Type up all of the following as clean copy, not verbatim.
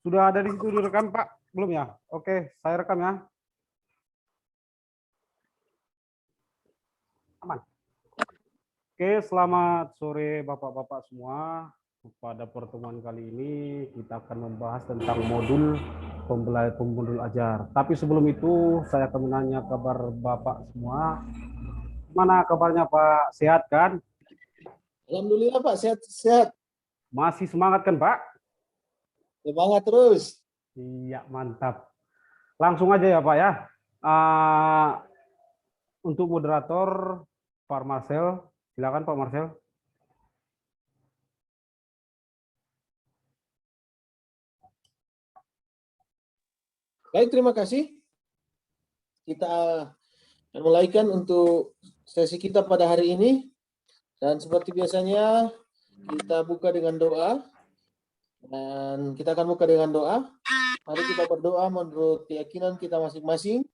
Sudah ada di situ direkam, Pak? Belum ya? Oke, saya rekam ya. Aman. Oke, selamat sore Bapak-Bapak semua. Pada pertemuan kali ini kita akan membahas tentang modul modul ajar. Tapi sebelum itu saya akan menanya kabar Bapak semua. Mana kabarnya Pak? Sehat kan? Alhamdulillah Pak, sehat-sehat. Masih semangat kan Pak? Semangat terus. Iya, mantap. Langsung aja ya Pak ya. Uh, untuk moderator Pak Marcel, silakan Pak Marcel. Baik, terima kasih. Kita akan mulaikan untuk sesi kita pada hari ini. Dan seperti biasanya, kita buka dengan doa. Dan kita akan buka dengan doa. Mari kita berdoa menurut keyakinan kita masing-masing.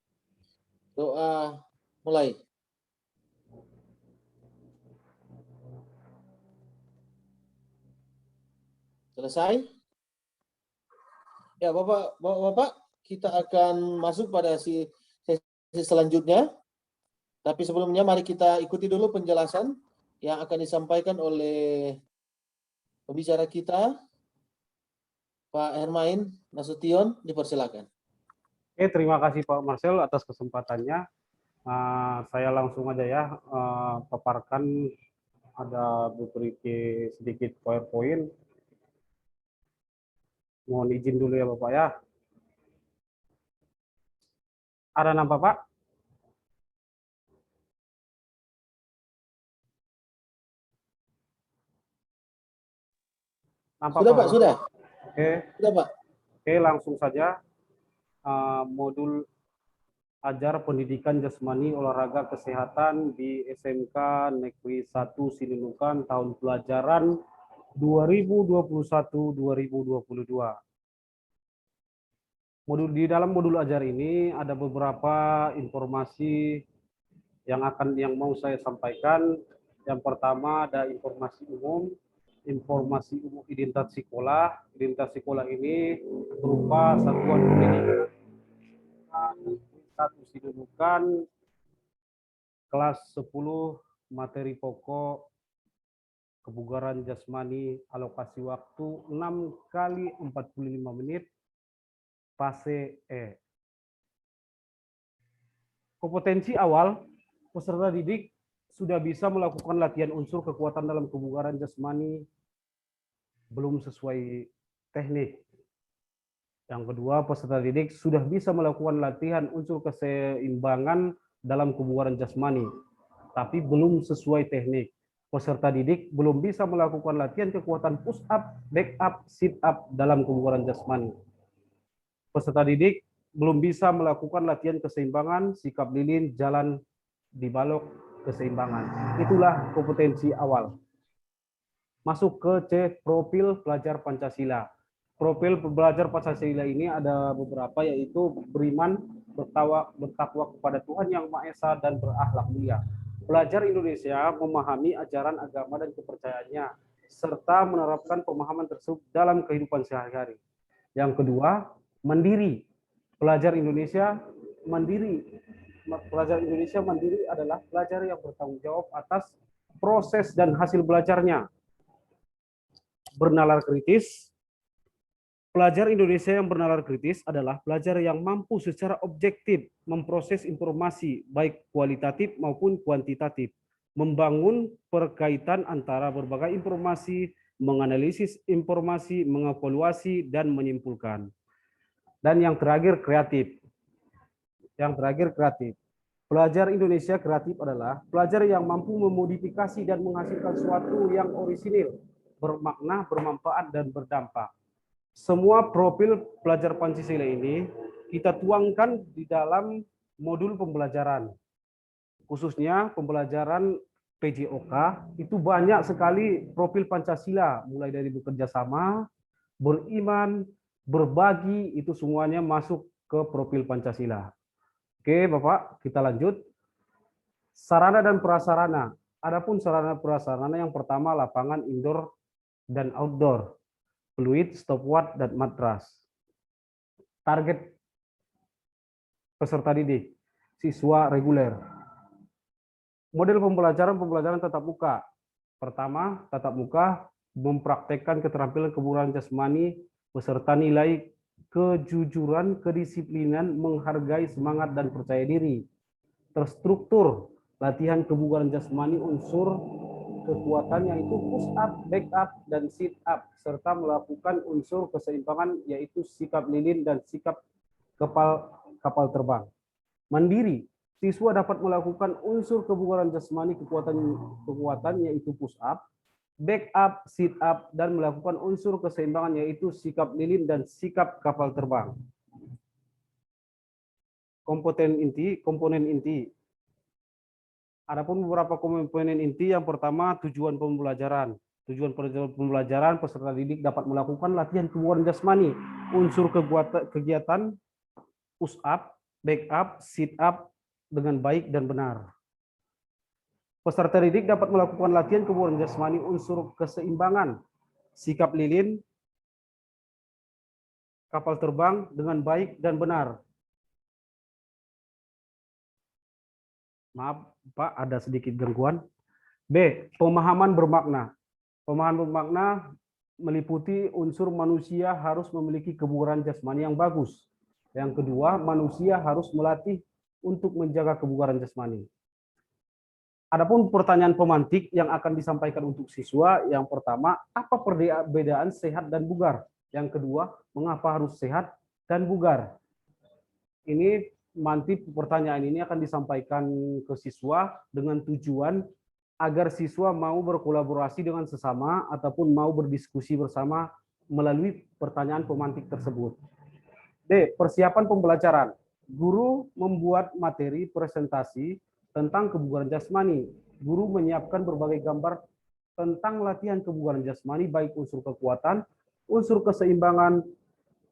Doa mulai. Selesai? Ya, Bapak, kita akan masuk pada sesi selanjutnya. Tapi sebelumnya mari kita ikuti dulu penjelasan yang akan disampaikan oleh pembicara kita, Pak Hermain Nasution, dipersilakan. Oke, terima kasih Pak Marcel atas kesempatannya. Saya langsung aja ya paparkan, ada beberapa sedikit PowerPoint. Mohon izin dulu ya Bapak ya. Ada nampak Pak? Nampak Sudah Pak, sudah. Oke. Sudah Pak. Oke, langsung saja. Modul ajar pendidikan jasmani olahraga kesehatan di SMK Negeri 1 Sinunukan tahun pelajaran 2021-2022. Di dalam modul ajar ini ada beberapa informasi yang mau saya sampaikan. Yang pertama ada informasi umum identitas sekolah. Identitas sekolah ini berupa satuan pendidikan satu Sinunukan kelas 10 materi pokok kebugaran jasmani, alokasi waktu 6 kali 45 menit, fase E. Kompetensi awal, peserta didik sudah bisa melakukan latihan unsur kekuatan dalam kebugaran jasmani belum sesuai teknik. Yang kedua, peserta didik sudah bisa melakukan latihan unsur keseimbangan dalam kebugaran jasmani, tapi belum sesuai teknik. Peserta didik belum bisa melakukan latihan kekuatan push up, back up, sit up dalam kebugaran jasmani. Peserta didik belum bisa melakukan latihan keseimbangan, sikap lilin, jalan di balok, keseimbangan. Itulah kompetensi awal. Masuk ke C, profil pelajar Pancasila. Profil pelajar Pancasila ini ada beberapa, yaitu beriman, bertakwa kepada Tuhan Yang Maha Esa, dan berakhlak mulia. Pelajar Indonesia memahami ajaran agama dan kepercayaannya, serta menerapkan pemahaman tersebut dalam kehidupan sehari-hari. Yang kedua, mandiri. Pelajar Indonesia mandiri adalah pelajar yang bertanggung jawab atas proses dan hasil belajarnya. Bernalar kritis. Pelajar Indonesia yang bernalar kritis adalah pelajar yang mampu secara objektif memproses informasi, baik kualitatif maupun kuantitatif, membangun perkaitan antara berbagai informasi, menganalisis informasi, mengevaluasi, dan menyimpulkan. Dan yang terakhir, kreatif. Pelajar Indonesia kreatif adalah pelajar yang mampu memodifikasi dan menghasilkan sesuatu yang orisinil, bermakna, bermanfaat, dan berdampak. Semua profil pelajar Pancasila ini kita tuangkan di dalam modul pembelajaran. Khususnya pembelajaran PJOK, itu banyak sekali profil Pancasila, mulai dari bekerja sama, beriman, berbagi, itu semuanya masuk ke profil Pancasila. Oke, Bapak, kita lanjut. Sarana dan prasarana. Adapun sarana prasarana, yang pertama lapangan indoor dan outdoor, fluid, stopwatch, dan matras. Target peserta didik, siswa reguler. Model pembelajaran tatap muka. Pertama, tatap muka mempraktekkan keterampilan kebugaran jasmani beserta nilai kejujuran, kedisiplinan, menghargai semangat dan percaya diri. Terstruktur, latihan kebugaran jasmani unsur kekuatan yaitu push up, back up, dan sit up, serta melakukan unsur keseimbangan yaitu sikap lilin dan sikap kapal terbang. Mandiri, siswa dapat melakukan unsur kebugaran jasmani kekuatan yaitu push up, back up, sit up, dan melakukan unsur keseimbangan yaitu sikap lilin dan sikap kapal terbang. Komponen inti. Adapun beberapa komponen inti, yang pertama tujuan pembelajaran. Tujuan pembelajaran peserta didik dapat melakukan latihan kebugaran jasmani, unsur kegiatan push up, back up, sit up dengan baik dan benar. Peserta didik dapat melakukan latihan kebugaran jasmani, unsur keseimbangan, sikap lilin, kapal terbang dengan baik dan benar. Maaf, Pak, ada sedikit gangguan. B. Pemahaman bermakna. Pemahaman bermakna meliputi unsur manusia harus memiliki kebugaran jasmani yang bagus. Yang kedua, manusia harus melatih untuk menjaga kebugaran jasmani. Adapun pertanyaan pemantik yang akan disampaikan untuk siswa, yang pertama, apa perbedaan sehat dan bugar? Yang kedua, mengapa harus sehat dan bugar? Ini nanti pertanyaan ini akan disampaikan ke siswa dengan tujuan agar siswa mau berkolaborasi dengan sesama ataupun mau berdiskusi bersama melalui pertanyaan pemantik tersebut. D. Persiapan pembelajaran. Guru membuat materi presentasi tentang kebugaran jasmani. Guru menyiapkan berbagai gambar tentang latihan kebugaran jasmani, baik unsur kekuatan, unsur keseimbangan.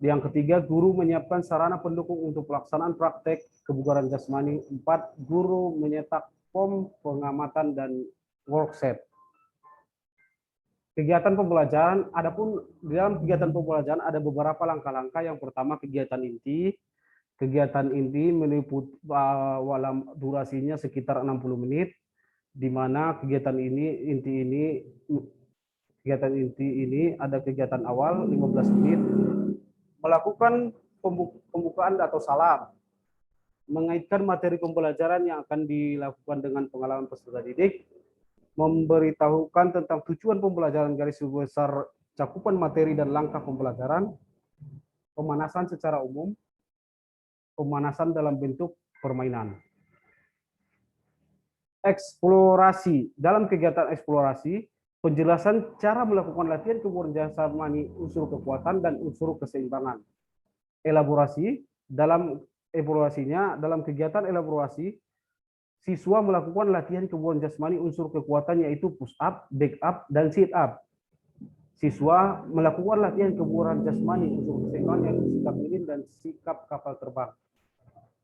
Yang ketiga, guru menyiapkan sarana pendukung untuk pelaksanaan praktek kebugaran jasmani. 4. Guru menyetak form pengamatan dan workshop. Kegiatan pembelajaran, adapun di dalam kegiatan pembelajaran ada beberapa langkah-langkah. Yang pertama, kegiatan inti. Kegiatan inti meliputi durasinya sekitar 60 menit, di mana kegiatan inti ini ada kegiatan awal 15 menit, melakukan pembukaan atau salam, mengaitkan materi pembelajaran yang akan dilakukan dengan pengalaman peserta didik, memberitahukan tentang tujuan pembelajaran garis besar cakupan materi dan langkah pembelajaran, pemanasan secara umum, pemanasan dalam bentuk permainan. Eksplorasi. Dalam kegiatan eksplorasi, penjelasan cara melakukan latihan kebugaran jasmani, unsur kekuatan, dan unsur keseimbangan. Elaborasi. Dalam kegiatan elaborasi, siswa melakukan latihan kebugaran jasmani, unsur kekuatan yaitu push up, back up, dan sit up. Siswa melakukan latihan kebugaran jasmani, unsur keseimbangan yaitu sikap lilin dan sikap kapal terbang.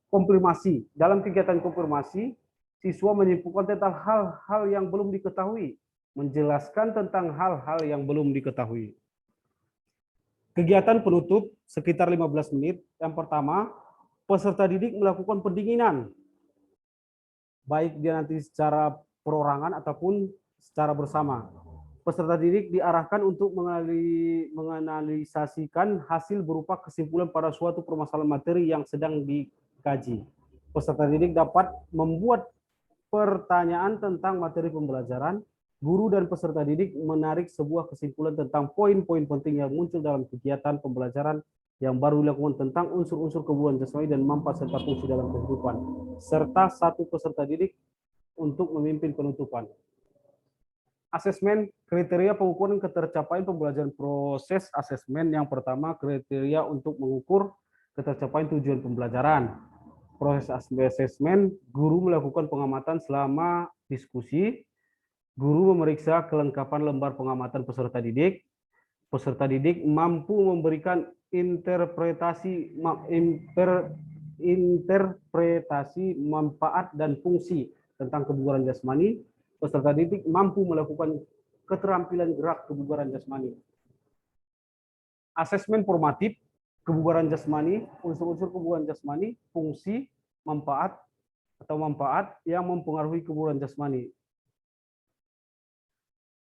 Konfirmasi. Dalam kegiatan konfirmasi, siswa menyimpulkan tentang hal-hal yang belum diketahui, menjelaskan tentang hal-hal yang belum diketahui. Kegiatan penutup sekitar 15 menit. Yang pertama, peserta didik melakukan pendinginan, baik dia nanti secara perorangan ataupun secara bersama. Peserta didik diarahkan untuk menganalisasikan hasil berupa kesimpulan pada suatu permasalahan materi yang sedang dikaji. Peserta didik dapat membuat pertanyaan tentang materi pembelajaran. Guru dan peserta didik menarik sebuah kesimpulan tentang poin-poin penting yang muncul dalam kegiatan pembelajaran yang baru dilakukan tentang unsur-unsur kebugaran jasmani dan manfaat serta fungsi dalam kehidupan, serta satu peserta didik untuk memimpin penutupan. Asesmen kriteria pengukuran ketercapaian pembelajaran. Proses asesmen yang pertama, kriteria untuk mengukur ketercapaian tujuan pembelajaran. Proses asesmen, guru melakukan pengamatan selama diskusi. Guru memeriksa kelengkapan lembar pengamatan peserta didik. Peserta didik mampu memberikan interpretasi manfaat dan fungsi tentang kebugaran jasmani. Peserta didik mampu melakukan keterampilan gerak kebugaran jasmani. Asesmen formatif, kebugaran jasmani, unsur-unsur kebugaran jasmani, fungsi, manfaat yang mempengaruhi kebugaran jasmani.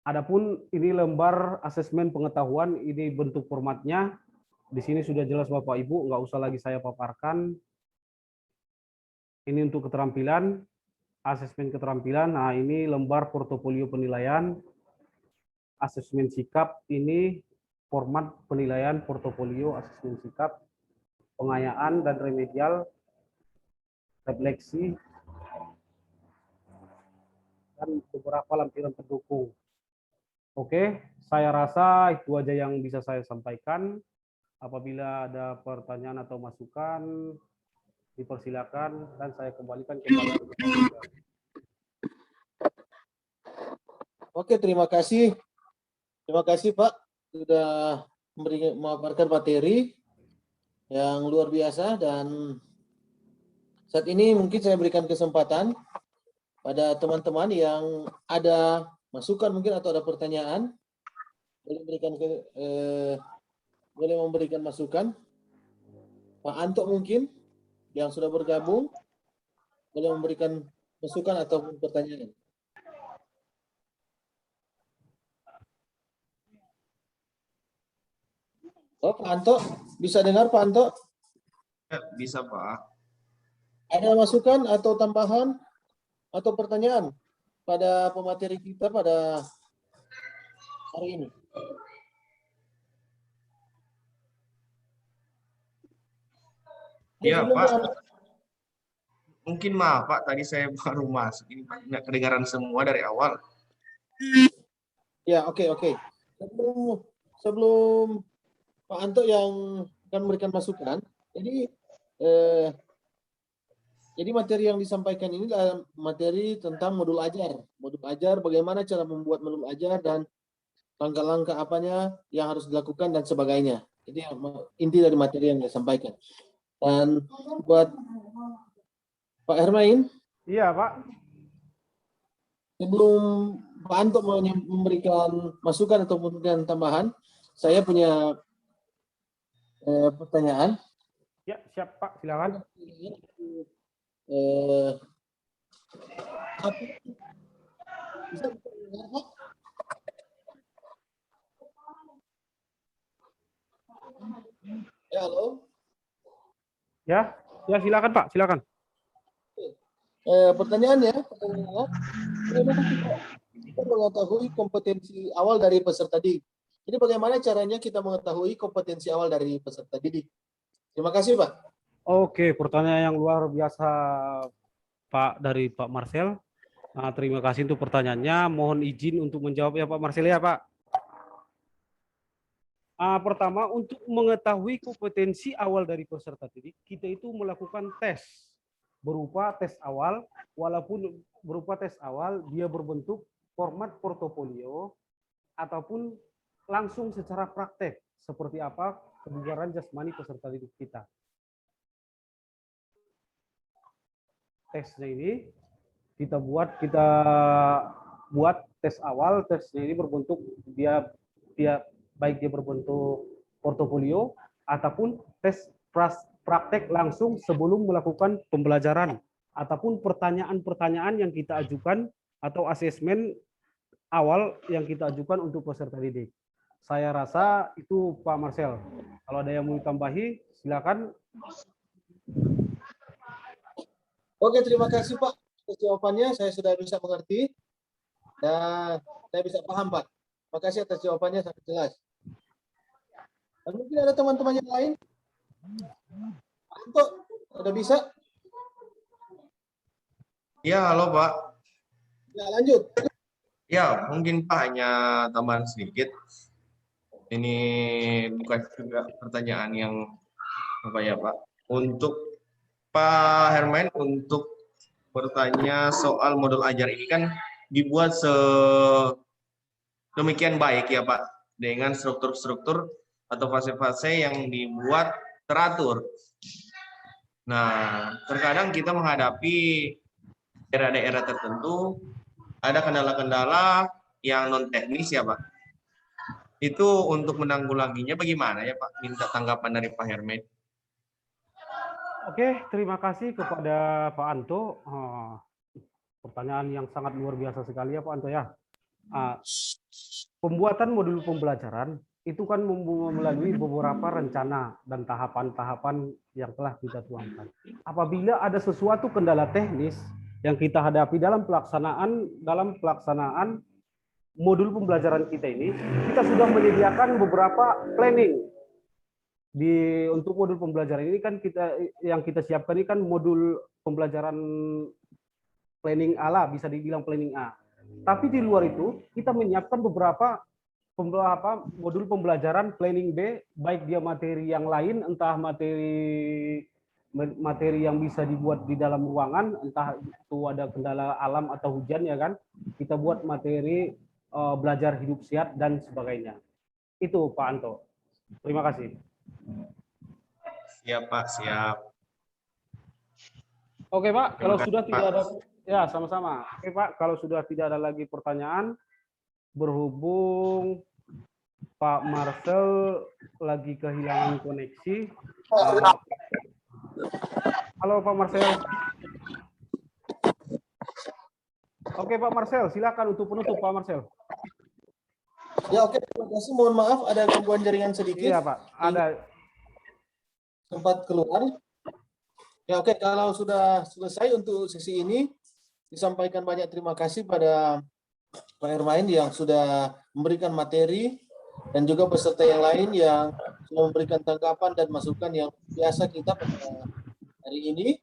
Adapun ini lembar asesmen pengetahuan, ini bentuk formatnya. Di sini sudah jelas Bapak Ibu, nggak usah lagi saya paparkan. Ini untuk keterampilan, asesmen keterampilan. Nah, ini lembar portofolio penilaian, asesmen sikap, ini format penilaian portofolio, asesmen sikap, pengayaan dan remedial, refleksi, dan beberapa lampiran pendukung. Oke, saya rasa itu aja yang bisa saya sampaikan. Apabila ada pertanyaan atau masukan, dipersilakan dan saya kembalikan kepada Oke, terima kasih. Terima kasih Pak sudah memaparkan materi yang luar biasa, dan saat ini mungkin saya berikan kesempatan pada teman-teman yang ada masukan mungkin atau ada pertanyaan, boleh memberikan masukan. Pak Anto mungkin yang sudah bergabung boleh memberikan masukan atau pertanyaan. Oh, Pak Anto, bisa dengar Pak Anto? Ya, bisa Pak. Ada masukan atau tambahan atau pertanyaan pada pemateri kita pada hari ini? Ya Pak, mungkin maaf Pak, tadi saya baru masuk, ini Pak, nggak kedengaran semua dari awal. Ya, oke. Sebelum Pak Anto yang akan memberikan masukan, jadi materi yang disampaikan ini adalah materi tentang modul ajar. Modul ajar, bagaimana cara membuat modul ajar dan langkah-langkah apanya yang harus dilakukan dan sebagainya. Jadi inti dari materi yang disampaikan. Dan buat Pak Hermain, Iya, Pak. sebelum Pak Anto memberikan masukan atau memberikan tambahan, saya punya pertanyaan. Ya, siap Pak, silakan. Bisa dengar, Pak? Ya, halo. Ya, silakan Pak, silakan. Pertanyaannya, bagaimana kita mengetahui kompetensi awal dari peserta didik? Jadi bagaimana caranya kita mengetahui kompetensi awal dari peserta didik? Terima kasih, Pak. Oke, pertanyaan yang luar biasa Pak dari Pak Marcel. Nah, terima kasih untuk pertanyaannya. Mohon izin untuk menjawab ya Pak Marcel ya Pak. Pertama, untuk mengetahui kompetensi awal dari peserta didik, kita itu melakukan tes berupa tes awal, walaupun berupa tes awal dia berbentuk format portofolio ataupun langsung secara praktek seperti apa kebugaran jasmani peserta didik kita. Tesnya ini kita buat tes awal. Tesnya ini berbentuk dia baik dia berbentuk portofolio ataupun tes praktek langsung sebelum melakukan pembelajaran, ataupun pertanyaan-pertanyaan yang kita ajukan atau asesmen awal yang kita ajukan untuk peserta didik. Saya rasa itu Pak Marcel. Kalau ada yang mau ditambahi, silakan. Oke, terima kasih Pak. Jawabannya saya sudah bisa mengerti dan saya bisa paham, Pak. Terima kasih atas jawabannya, sangat jelas. Dan mungkin ada teman-teman yang lain? Anto, udah bisa? Ya, halo Pak. Ya, lanjut. Ya, mungkin Pak hanya tambahan sedikit. Ini bukan juga pertanyaan yang apa ya Pak. Untuk Pak Hermain, untuk bertanya soal modul ajar ini kan dibuat demikian baik ya Pak, dengan struktur-struktur atau fase-fase yang dibuat teratur. Nah, terkadang kita menghadapi daerah-daerah tertentu ada kendala-kendala yang non teknis ya Pak. Itu untuk menanggulanginya bagaimana ya Pak? Minta tanggapan dari Pak Hermain. Oke, terima kasih kepada Pak Anto. Pertanyaan yang sangat luar biasa sekali ya Pak Anto ya. Pembuatan modul pembelajaran itu kan melalui beberapa rencana dan tahapan-tahapan yang telah kita tuangkan. Apabila ada sesuatu kendala teknis yang kita hadapi dalam pelaksanaan modul pembelajaran kita ini, kita sudah menyediakan beberapa planning. Untuk modul pembelajaran ini kan yang kita siapkan ini kan modul pembelajaran planning A lah, bisa dibilang planning A. Tapi di luar itu kita menyiapkan beberapa modul pembelajaran planning B, baik dia materi yang lain, entah materi yang bisa dibuat di dalam ruangan, entah itu ada kendala alam atau hujan ya kan, kita buat materi belajar hidup sehat dan sebagainya. Itu Pak Anto. Terima kasih. Siap Pak, siap. Oke Pak, kalau sudah tidak ada, ya sama-sama. Oke Pak, kalau sudah tidak ada lagi pertanyaan, berhubung Pak Marcel lagi kehilangan koneksi. Halo Pak Marcel. Oke Pak Marcel, silakan untuk penutup Pak Marcel. Ya oke, terima kasih. Mohon maaf ada gangguan jaringan sedikit. Iya Pak, ada. Sempat keluar. Ya oke, kalau sudah selesai untuk sesi ini, disampaikan banyak terima kasih pada Pak Hermain yang sudah memberikan materi dan juga peserta yang lain yang sudah memberikan tanggapan dan masukan yang biasa kita pada hari ini.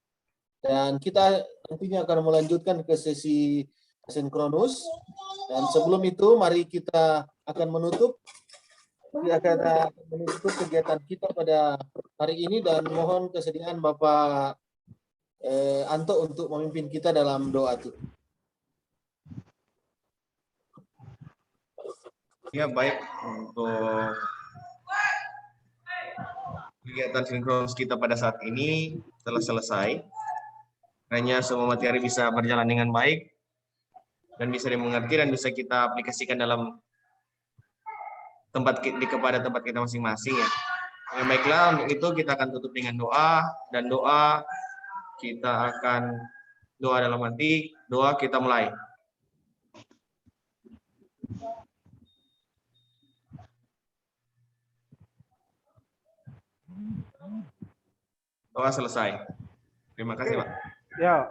Dan kita nantinya akan melanjutkan ke sesi asinkronus. Dan sebelum itu, mari kita akan menutup kegiatan kita pada hari ini dan mohon kesediaan Bapak Anto untuk memimpin kita dalam doa itu. Ya baik, untuk kegiatan sinkronus kita pada saat ini telah selesai. Hanya semua materi bisa berjalan dengan baik dan bisa dimengerti dan bisa kita aplikasikan dalam kepada tempat kita masing-masing ya. Baiklah, untuk itu kita akan tutup dengan doa, dan doa kita akan doa dalam hati, doa kita mulai. Doa selesai. Terima kasih Pak. Ya,